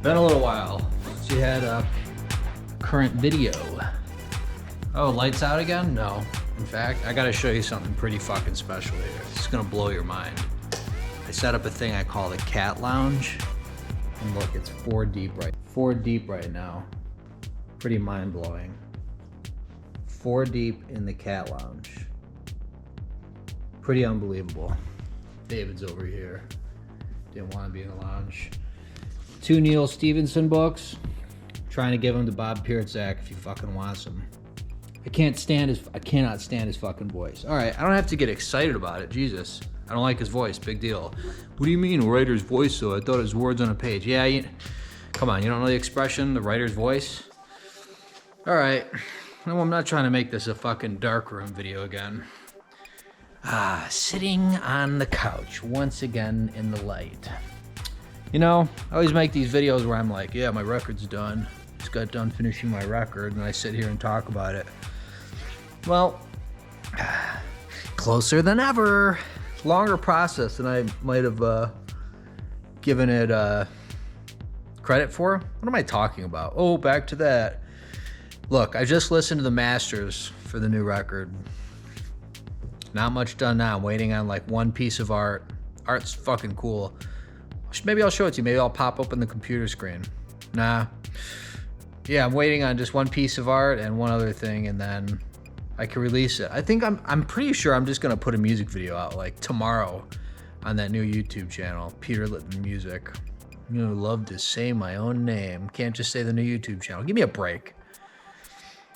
Been a little while since you had a current video. Oh, lights out again? No. In fact, I gotta show you something pretty fucking special here. It's gonna blow your mind. I set up a thing I call the cat lounge. And look, it's 4 deep right now. Pretty mind-blowing. 4 deep in the cat lounge. Pretty unbelievable. David's over here. Didn't want to be in the lounge. 2 Neil Stevenson books. Trying to give them to Bob Pierzak if he fucking wants them. I cannot stand his fucking voice. All right, I don't have to get excited about it. Jesus, I don't like his voice. Big deal. What do you mean, writer's voice? Though I thought it was words on a page. Yeah, come on, you don't know the expression, the writer's voice. All right, no, I'm not trying to make this a fucking darkroom video again. Sitting on the couch once again in the light. You know, I always make these videos where I'm like, yeah, my record's done. Just got done finishing my record, and I sit here and talk about it. Well, closer than ever. Longer process than I might have given it credit for. What am I talking about? Oh, back to that. Look, I just listened to the masters for the new record. Not much done now. I'm waiting on like one piece of art. Art's fucking cool. Maybe I'll show it to you. Maybe I'll pop up on the computer screen. Nah. Yeah, I'm waiting on just one piece of art and one other thing, and then I can release it. I think I'm pretty sure I'm just gonna put a music video out like tomorrow on that new YouTube channel, Peter Littman Music. You know, love to say my own name. Can't just say the new YouTube channel. Give me a break.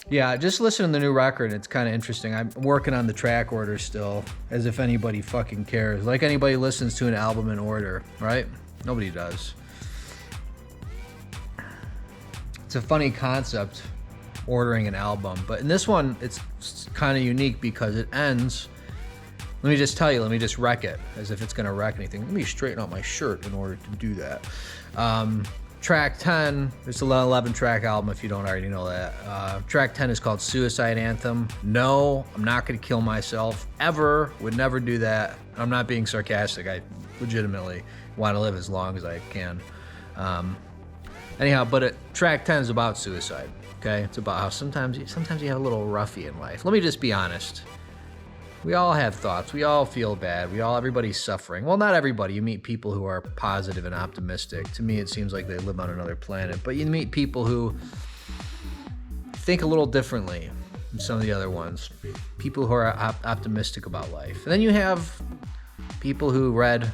Yeah, just listen to the new record. It's kind of interesting. I'm working on the track order still, as if anybody fucking cares. Like anybody listens to an album in order, right? Nobody does. It's a funny concept, ordering an album. But in this one, it's kind of unique because it ends. Let me just tell you, let me just wreck it, as if it's going to wreck anything. Let me straighten out my shirt in order to do that. Track 10, it's an 11-track album if you don't already know that. Track 10 is called Suicide Anthem. No, I'm not going to kill myself, ever. Would never do that. I'm not being sarcastic. I legitimately want to live as long as I can. Anyhow, but track 10 is about suicide, okay? It's about how sometimes you have a little roughy in life. Let me just be honest. We all have thoughts. We all feel bad. Everybody's suffering. Well, not everybody. You meet people who are positive and optimistic. To me, it seems like they live on another planet. But you meet people who think a little differently than some of the other ones. People who are optimistic about life. And then you have people who read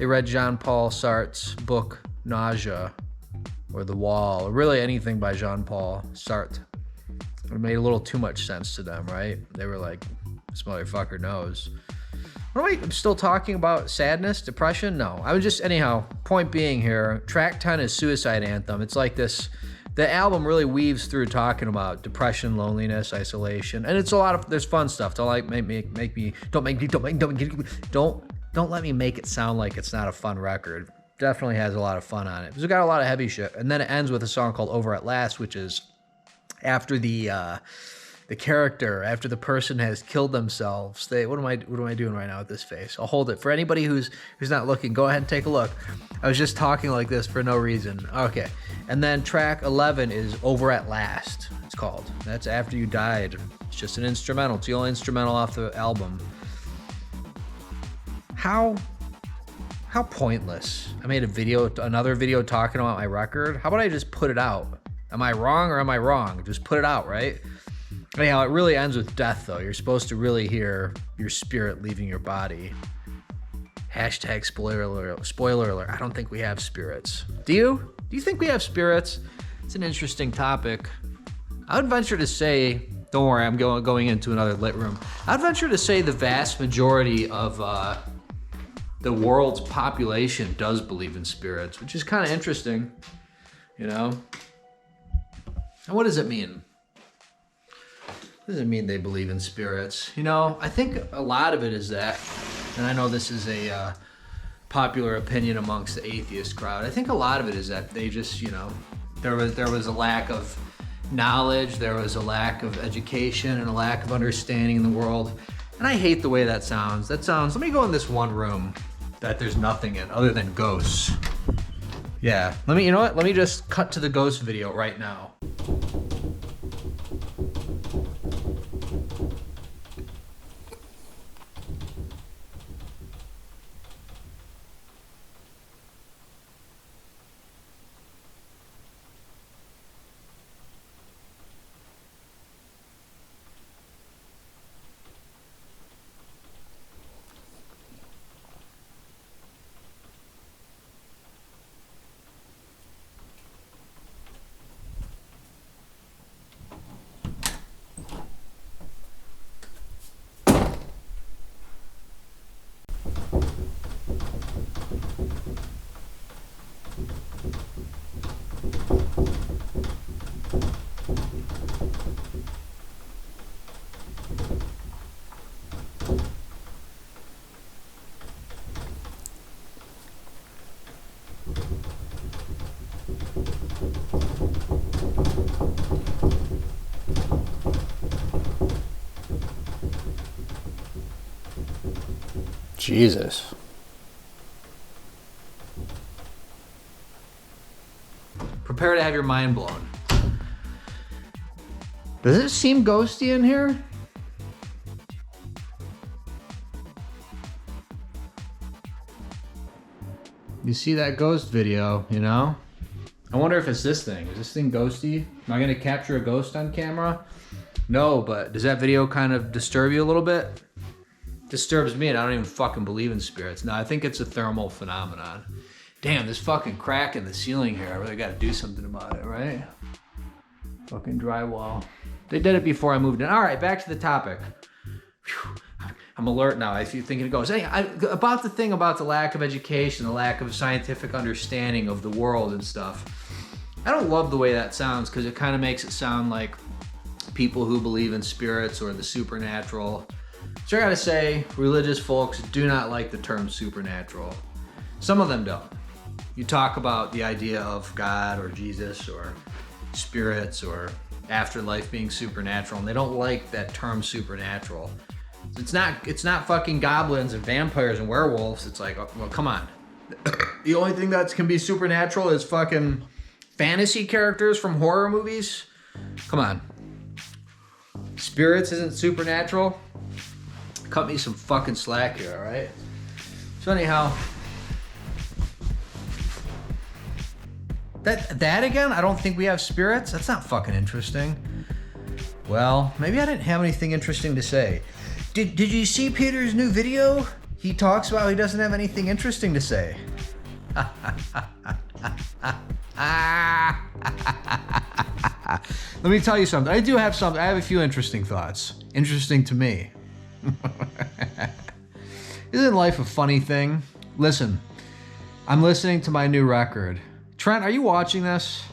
Jean-Paul Sartre's book, Nausea, or The Wall, or really anything by Jean-Paul Sartre. It made a little too much sense to them, right? They were like, this motherfucker knows. I'm still talking about sadness, depression? No. I was just, anyhow, point being here, track 10 is Suicide Anthem. It's like this, the album really weaves through talking about depression, loneliness, isolation, and it's a lot of, there's fun stuff. Don't let me make it sound like it's not a fun record. Definitely has a lot of fun on it. It's got a lot of heavy shit. And then it ends with a song called Over at Last, which is after the character, after the person has killed themselves. What am I doing right now with this face? I'll hold it. For anybody who's not looking, go ahead and take a look. I was just talking like this for no reason. Okay. And then track 11 is Over at Last, it's called. That's after you died. It's just an instrumental. It's the only instrumental off the album. How pointless. I made another video talking about my record. How about I just put it out? Am I wrong or am I wrong? Just put it out, right? Anyhow, it really ends with death, though. You're supposed to really hear your spirit leaving your body. Hashtag spoiler alert. Spoiler alert. I don't think we have spirits. Do you? Do you think we have spirits? It's an interesting topic. I would venture to say, don't worry, I'm going into another lit room. I'd venture to say the vast majority of the world's population does believe in spirits, which is kind of interesting, you know? And what does it mean? What does it mean they believe in spirits? You know, I think a lot of it is that, and I know this is a popular opinion amongst the atheist crowd, I think a lot of it is that they just, you know, there was a lack of knowledge, there was a lack of education and a lack of understanding in the world. And I hate the way that sounds. Let me go in this one room that there's nothing in other than ghosts. Yeah, you know what? Let me just cut to the ghost video right now. Jesus. Prepare to have your mind blown. Does it seem ghosty in here? You see that ghost video, you know? I wonder if it's this thing. Is this thing ghosty? Am I gonna capture a ghost on camera? No, but does that video kind of disturb you a little bit? Disturbs me, and I don't even fucking believe in spirits. No, I think it's a thermal phenomenon. Damn, this fucking crack in the ceiling here. I really gotta do something about it, right? Fucking drywall. They did it before I moved in. All right, back to the topic. Whew. I'm alert now. I feel thinking it goes. Hey, about the thing about the lack of education, the lack of scientific understanding of the world and stuff. I don't love the way that sounds because it kind of makes it sound like people who believe in spirits or the supernatural. So I gotta say, religious folks do not like the term supernatural. Some of them don't. You talk about the idea of God or Jesus or spirits or afterlife being supernatural, and they don't like that term supernatural. It's not fucking goblins and vampires and werewolves. It's like, well, come on. The only thing that can be supernatural is fucking fantasy characters from horror movies. Come on. Spirits isn't supernatural. Cut me some fucking slack here, all right? So anyhow, that again, I don't think we have spirits. That's not fucking interesting. Well, maybe I didn't have anything interesting to say. Did you see Peter's new video? He talks about he doesn't have anything interesting to say. Let me tell you something. I do have something. I have a few interesting thoughts. Interesting to me. Isn't life a funny thing? Listen, I'm listening to my new record. Trent, are you watching this?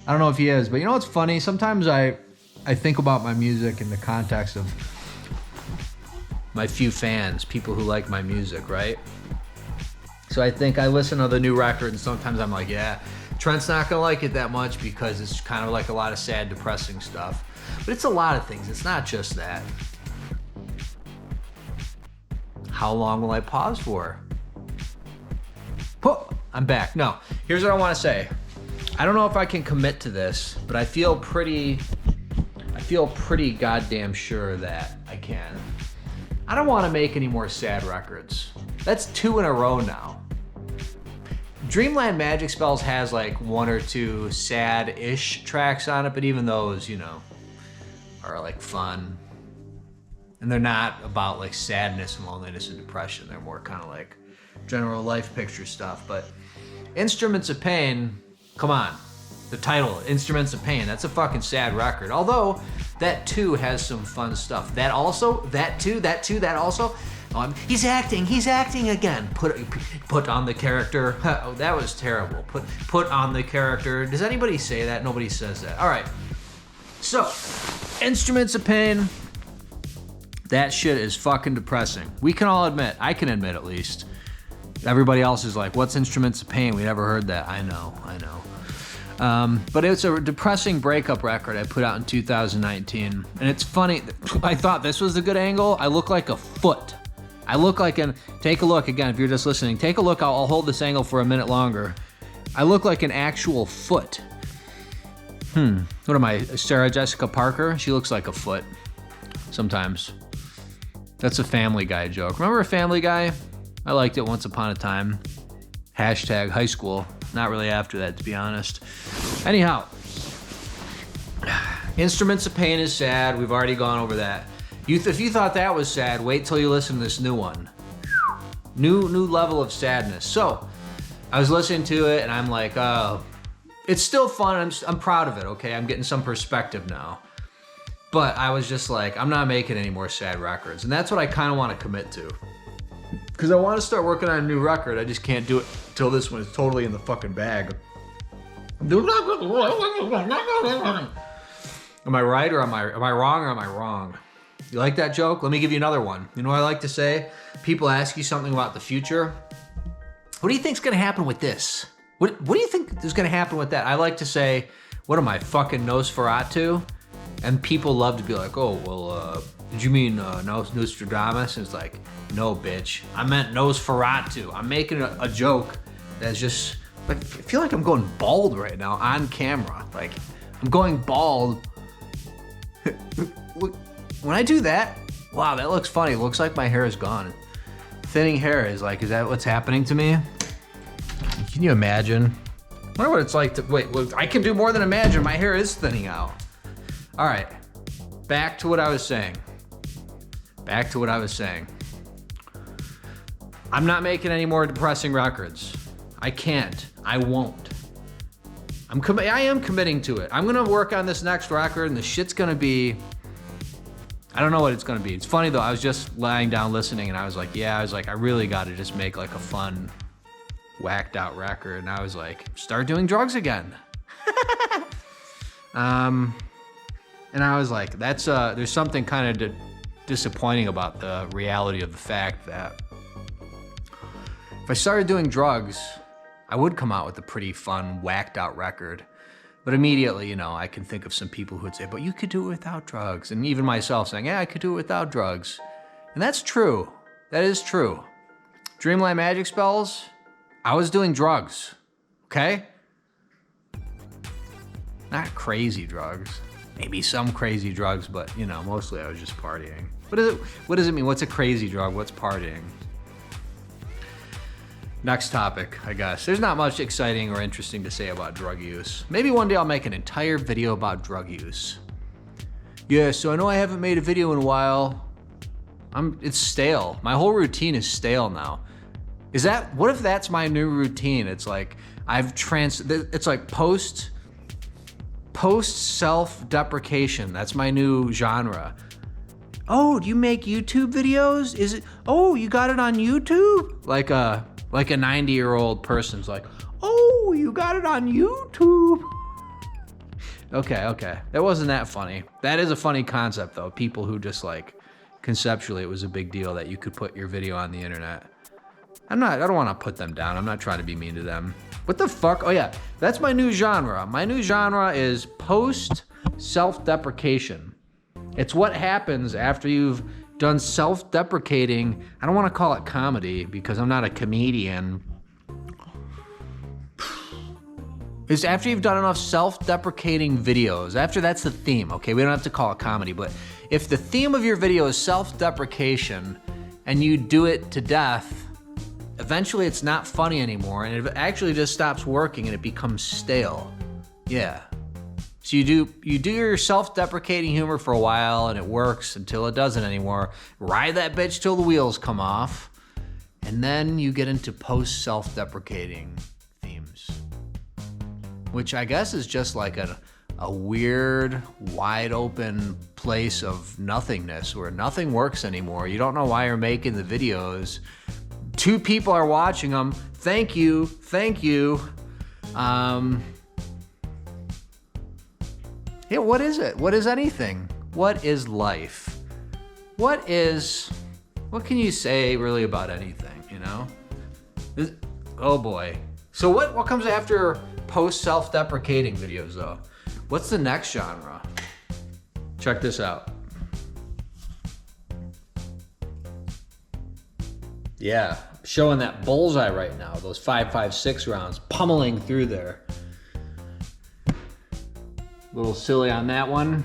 I don't know if he is, but you know what's funny? Sometimes I think about my music in the context of my few fans, people who like my music, right? So I think I listen to the new record and sometimes I'm like, yeah, Trent's not gonna like it that much because it's kind of like a lot of sad, depressing stuff. But it's a lot of things. It's not just that. How long will I pause for? I'm back. No, here's what I want to say. I don't know if I can commit to this, but I feel pretty goddamn sure that I can. I don't want to make any more sad records. That's 2 in a row now. Dreamland Magic Spells has like 1 or 2 sad-ish tracks on it, but even those, you know, are like fun. And they're not about like sadness and loneliness and depression. They're more kind of like general life picture stuff. But Instruments of Pain, come on. The title, Instruments of Pain, that's a fucking sad record. Although that too has some fun stuff. That also, that also. Oh, he's acting again. Put on the character. Oh, that was terrible. Put on the character. Does anybody say that? Nobody says that. All right. So, Instruments of Pain. That shit is fucking depressing. We can all admit, I can admit at least. Everybody else is like, what's Instruments of Pain? We never heard that. I know. But it's a depressing breakup record I put out in 2019. And it's funny, I thought this was a good angle. I look like a foot. I look like take a look again, if you're just listening, take a look, I'll hold this angle for a minute longer. I look like an actual foot. What am I, Sarah Jessica Parker? She looks like a foot sometimes. That's a Family Guy joke. Remember a Family Guy? I liked it once upon a time. Hashtag high school. Not really after that, to be honest. Anyhow, Instruments of Pain is sad. We've already gone over that. If you thought that was sad, wait till you listen to this new one. New level of sadness. So, I was listening to it and I'm like, oh, it's still fun. I'm proud of it, okay? I'm getting some perspective now. But I was just like, I'm not making any more sad records. And that's what I kind of want to commit to. Because I want to start working on a new record. I just can't do it till this one is totally in the fucking bag. Am I right or am I wrong or am I wrong? You like that joke? Let me give you another one. You know what I like to say? People ask you something about the future. What do you think's gonna happen with this? What do you think is gonna happen with that? I like to say, what am I, fucking Nosferatu? And people love to be like, oh, well, did you mean Nostradamus? And it's like, no, bitch. I meant Nosferatu. I'm making a joke that's just, like, I feel like I'm going bald right now on camera. Like, I'm going bald. When I do that, wow, that looks funny. It looks like my hair is gone. Thinning hair is like, is that what's happening to me? Can you imagine? I wonder what it's like to, wait, I can do more than imagine. My hair is thinning out. All right, back to what I was saying. I'm not making any more depressing records. I can't, I won't. I am committing to it. I'm gonna work on this next record and the shit's gonna be, I don't know what it's gonna be. It's funny though, I was just lying down listening and I was like, I really gotta just make like a fun, whacked out record. And I was like, start doing drugs again. And I was like, there's something kind of disappointing about the reality of the fact that if I started doing drugs, I would come out with a pretty fun, whacked out record. But immediately, I can think of some people who would say, but you could do it without drugs. And even myself saying, yeah, I could do it without drugs. And that's true. That is true. Dreamland Magic Spells, I was doing drugs, okay? Not crazy drugs. Maybe some crazy drugs, but mostly I was just partying. What does it mean? What's a crazy drug? What's partying? Next topic, I guess. There's not much exciting or interesting to say about drug use. Maybe one day I'll make an entire video about drug use. Yeah, so I know I haven't made a video in a while. It's stale. My whole routine is stale now. What if that's my new routine? It's like it's like post self-deprecation. That's my new genre. Oh, do you make YouTube videos? You got it on YouTube? Like a 90-year-old person's like, oh, you got it on YouTube. Okay. That wasn't that funny. That is a funny concept though. People who just like, conceptually it was a big deal that you could put your video on the internet. I don't want to put them down. I'm not trying to be mean to them. What the fuck? Oh yeah, that's my new genre. My new genre is post self-deprecation. It's what happens after you've done self-deprecating. I don't want to call it comedy because I'm not a comedian. It's after you've done enough self-deprecating videos. After that's the theme, okay? We don't have to call it comedy, but if the theme of your video is self-deprecation and you do it to death, eventually it's not funny anymore and it actually just stops working and it becomes stale. Yeah. So you do your self-deprecating humor for a while and it works until it doesn't anymore. Ride that bitch till the wheels come off. And then you get into post-self-deprecating themes. Which I guess is just like a weird, wide open place of nothingness where nothing works anymore. You don't know why you're making the videos. 2 people are watching them. Thank you. Yeah, what is it? What is anything? What is life? What can you say really about anything, Oh boy. So what comes after post self-deprecating videos though? What's the next genre? Check this out. Yeah, showing that bullseye right now. Those 5.56 rounds pummeling through there. A little silly on that one.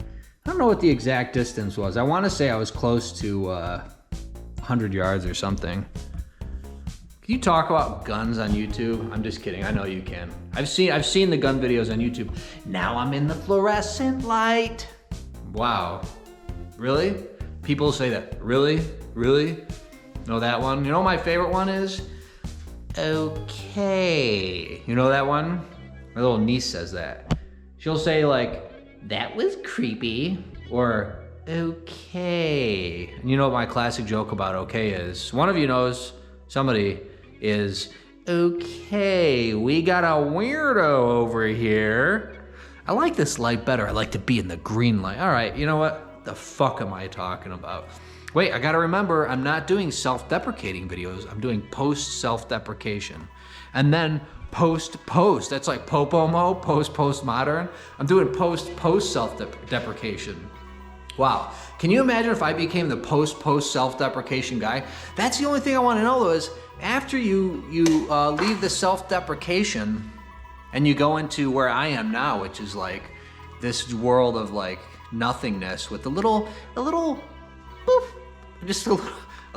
I don't know what the exact distance was. I want to say I was close to 100 yards or something. Can you talk about guns on YouTube? I'm just kidding. I know you can. I've seen the gun videos on YouTube. Now I'm in the fluorescent light. Wow. Really? People say that. Really? Really? Know that one? You know what my favorite one is? Okay. You know that one? My little niece says that. She'll say like, that was creepy, or okay. And you know what my classic joke about okay is? One of you knows, somebody is, okay, we got a weirdo over here. I like this light better. I like to be in the green light. All right, you know what? The fuck am I talking about? Wait, I gotta remember, I'm not doing self-deprecating videos. I'm doing post-self-deprecation. And then post. That's like post-mo, post-postmodern. I'm doing post-self-deprecation. Wow. Can you imagine if I became the post-self-deprecation guy? That's the only thing I want to know though is after you leave the self-deprecation and you go into where I am now, which is like this world of like nothingness with a little boop, just a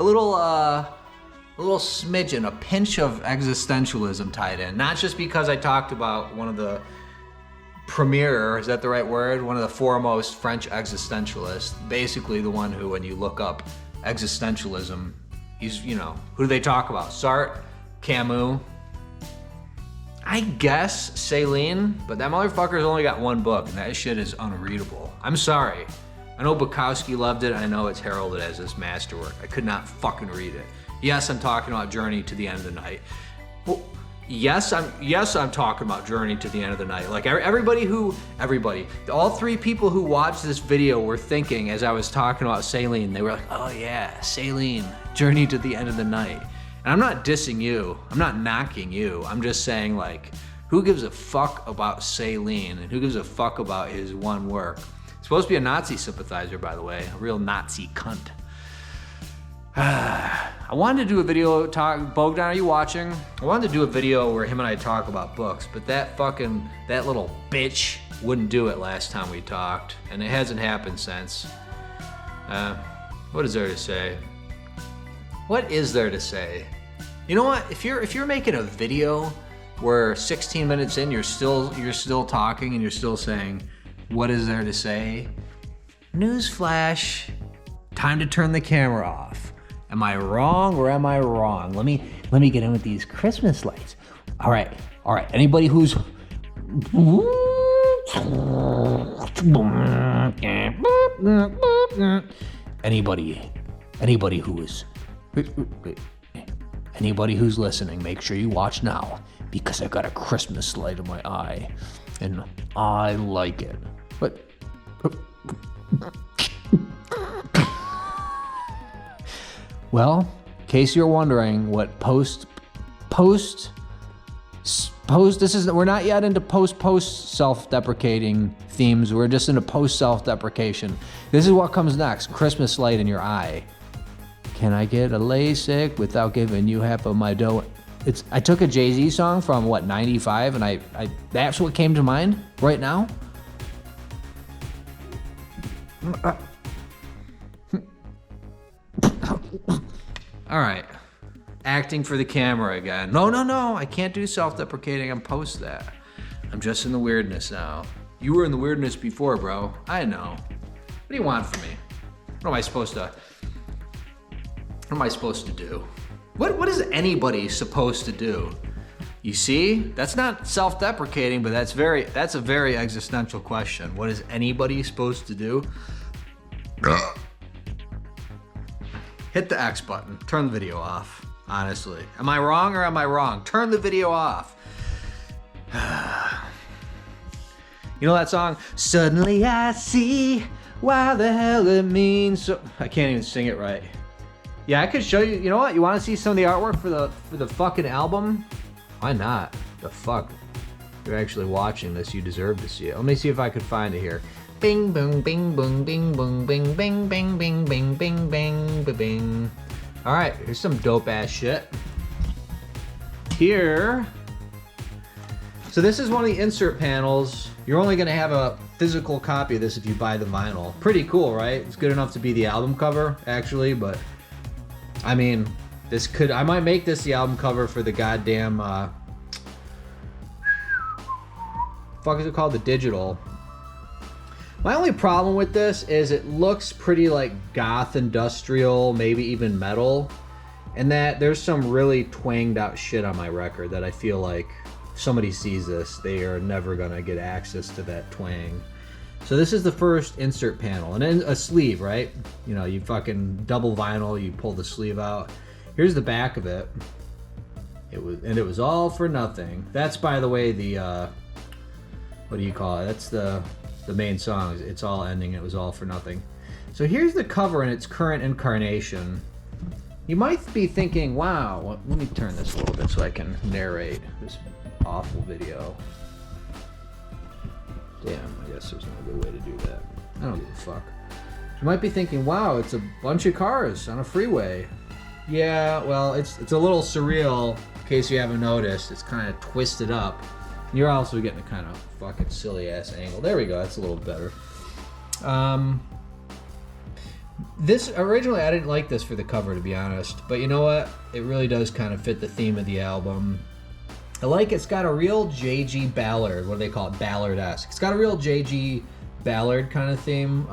little smidgen, a pinch of existentialism tied in. Not just because I talked about one of the premier, is that the right word? One of the foremost French existentialists. Basically the one who, when you look up existentialism, he's, you know, who do they talk about? Sartre, Camus, I guess Céline, but that motherfucker's only got one book and that shit is unreadable. I'm sorry. I know Bukowski loved it. I know it's heralded as this masterwork. I could not fucking read it. Yes, I'm talking about Journey to the End of the Night. Well, yes, I'm talking about Journey to the End of the Night. Like everybody, all three people who watched this video were thinking as I was talking about Céline, they were like, oh yeah, Céline, Journey to the End of the Night. And I'm not dissing you, I'm not knocking you, I'm just saying like, who gives a fuck about Céline and who gives a fuck about his one work? Supposed to be a Nazi sympathizer, by the way, a real Nazi cunt. I wanted to do a video Bogdan, are you watching? I wanted to do a video where him and I talk about books, but that little bitch wouldn't do it last time we talked, and it hasn't happened since. What is there to say? What is there to say? You know what? If you're making a video where 16 minutes in you're still talking and you're still saying, what is there to say? Newsflash. Time to turn the camera off. Am I wrong or am I wrong? Let me get in with these Christmas lights. All right. Anybody who's anybody who's listening, make sure you watch now because I've got a Christmas light in my eye and I like it. But well, in case you're wondering what post this is, we're not yet into post self-deprecating themes. We're just into post self-deprecation. This is what comes next. Christmas light in your eye. Can I get a LASIK without giving you half of my dough? I took a Jay-Z song from 95 and I that's what came to mind right now. All right, acting for the camera again. No, I can't do self-deprecating and post that. I'm just in the weirdness now. You were in the weirdness before, bro. I know. What do you want from me? What am I supposed to do? What is anybody supposed to do? You see, that's not self-deprecating, but that's a very existential question. What is anybody supposed to do? Hit the X button. Turn the video off. Honestly, am I wrong or am I wrong? Turn the video off. You know that song? Suddenly I see why the hell it means so. I can't even sing it right. Yeah, I could show you. You know what? You want to see some of the artwork for the fucking album? Why not? The fuck? You're actually watching this. You deserve to see it. Let me see if I could find it here. Bing, boom, bing, boom, bing, boom, bing, bing, bing, bing, bing, bing, bing, bing. All right, here's some dope ass shit. Here. So this is one of the insert panels. You're only gonna have a physical copy of this if you buy the vinyl. Pretty cool, right? It's good enough to be the album cover, actually, but I mean, I might make this the album cover for the goddamn, fuck is it called? The digital. My only problem with this is it looks pretty like goth industrial, maybe even metal, and that there's some really twanged out shit on my record that I feel like if somebody sees this, they are never gonna get access to that twang. So this is the first insert panel, and then a sleeve, right? You know, you fucking double vinyl, you pull the sleeve out. Here's the back of it. It was all for nothing. That's, by the way, the what do you call it? That's the main song. It's all ending. It was all for nothing. So here's the cover in its current incarnation. You might be thinking, wow, let me turn this a little bit so I can narrate this awful video. Damn, I guess there's no good way to do that. I don't give a fuck. You might be thinking, wow, it's a bunch of cars on a freeway. Yeah, well, it's a little surreal, in case you haven't noticed. It's kind of twisted up. You're also getting a kind of fucking silly ass angle. There we go, that's a little better. This, originally I didn't like this for the cover, to be honest, but you know what? It really does kind of fit the theme of the album. I like it's got a real J.G. Ballard, what do they call it? Ballard-esque. It's got a real J.G. Ballard kind of theme.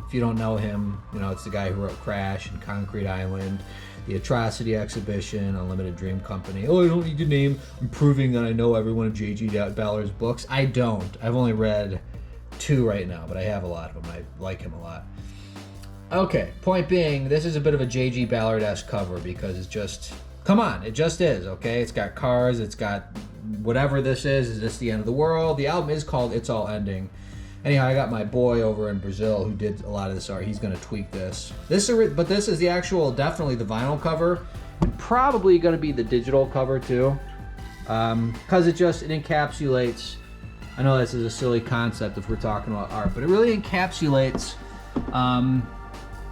If you don't know him, you know, it's the guy who wrote Crash and Concrete Island, The Atrocity Exhibition, Unlimited Dream Company. Oh, I don't need to name. I'm proving that I know every one of J.G. Ballard's books. I don't. I've only read 2 right now, but I have a lot of them. I like him a lot. Okay, point being, this is a bit of a J.G. Ballard-esque cover because it's just, come on, it just is, okay? It's got cars, it's got whatever this is this the end of the world? The album is called It's All Ending. Anyhow, I got my boy over in Brazil who did a lot of this art. He's going to tweak this. But this is the actual, definitely the vinyl cover. And probably going to be the digital cover too. Because it encapsulates, I know this is a silly concept if we're talking about art, but it really encapsulates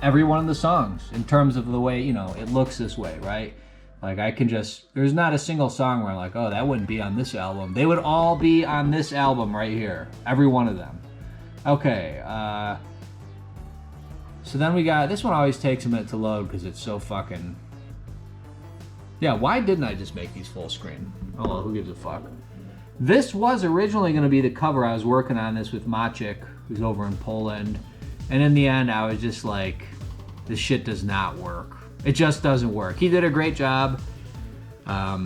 every one of the songs in terms of the way, you know, it looks this way, right? Like I can just, there's not a single song where I'm like, oh, that wouldn't be on this album. They would all be on this album right here. Every one of them. Okay, so then we got, this one always takes a minute to load because it's so fucking, yeah, why didn't I just make these full screen? Oh, well, who gives a fuck? This was originally going to be the cover. I was working on this with Maciek, who's over in Poland, and in the end, I was just like, this shit does not work. It just doesn't work. He did a great job. I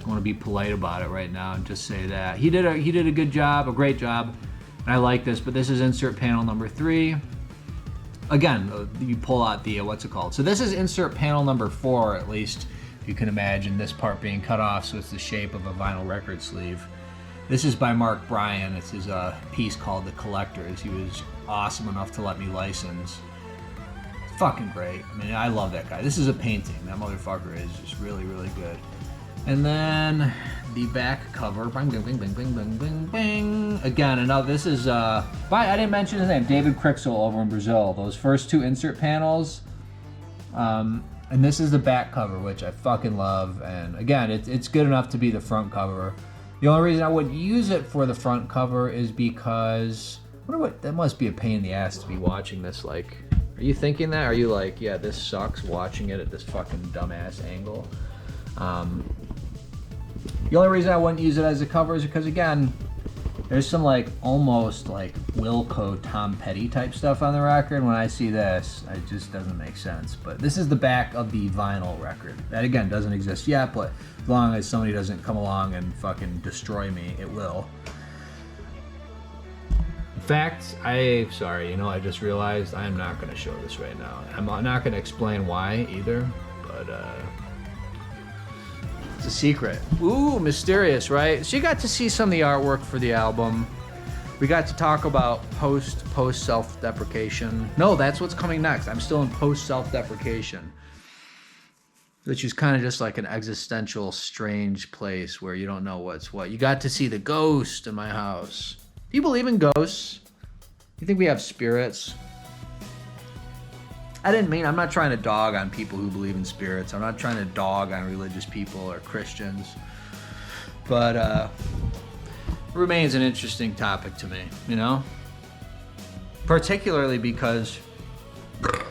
want to be polite about it right now and just say that. He did a good job, a great job. I like this, but this is insert panel number 3. Again, you pull out the, what's it called? So this is insert panel number 4, at least, if you can imagine this part being cut off so it's the shape of a vinyl record sleeve. This is by Mark Bryan. It's his piece called The Collectors. He was awesome enough to let me license. It's fucking great. I mean, I love that guy. This is a painting. That motherfucker is just really, really good. And then the back cover, bing, bing, bing, bing, bing, bing, bing, bing. Again, another, this is, I didn't mention his name, David Crixel over in Brazil. Those first 2 insert panels, and this is the back cover, which I fucking love. And again, it's good enough to be the front cover. The only reason I wouldn't use it for the front cover is because, I wonder what, that must be a pain in the ass to be watching this, like, are you thinking that? Are you like, yeah, this sucks watching it at this fucking dumbass angle? The only reason I wouldn't use it as a cover is because, again, there's some like almost like Wilco, Tom Petty type stuff on the record. When I see this, it just doesn't make sense. But this is the back of the vinyl record. That, again, doesn't exist yet, but as long as somebody doesn't come along and fucking destroy me, it will. In fact, sorry, you know, I just realized I'm not going to show this right now. I'm not going to explain why either, but it's a secret. Ooh, mysterious, right? So you got to see some of the artwork for the album. We got to talk about post self-deprecation. No, that's what's coming next. I'm still in post self-deprecation, which is kind of just like an existential, strange place where you don't know what's what. You got to see the ghost in my house. Do you believe in ghosts? You think we have spirits? I'm not trying to dog on people who believe in spirits. I'm not trying to dog on religious people or Christians. But remains an interesting topic to me, you know? Particularly because I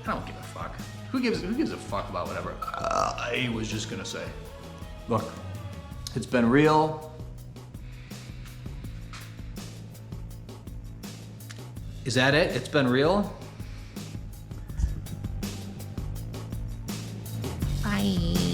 don't give a fuck. Who gives a fuck about whatever I was just gonna say? Look, it's been real. Is that it? It's been real? Bye.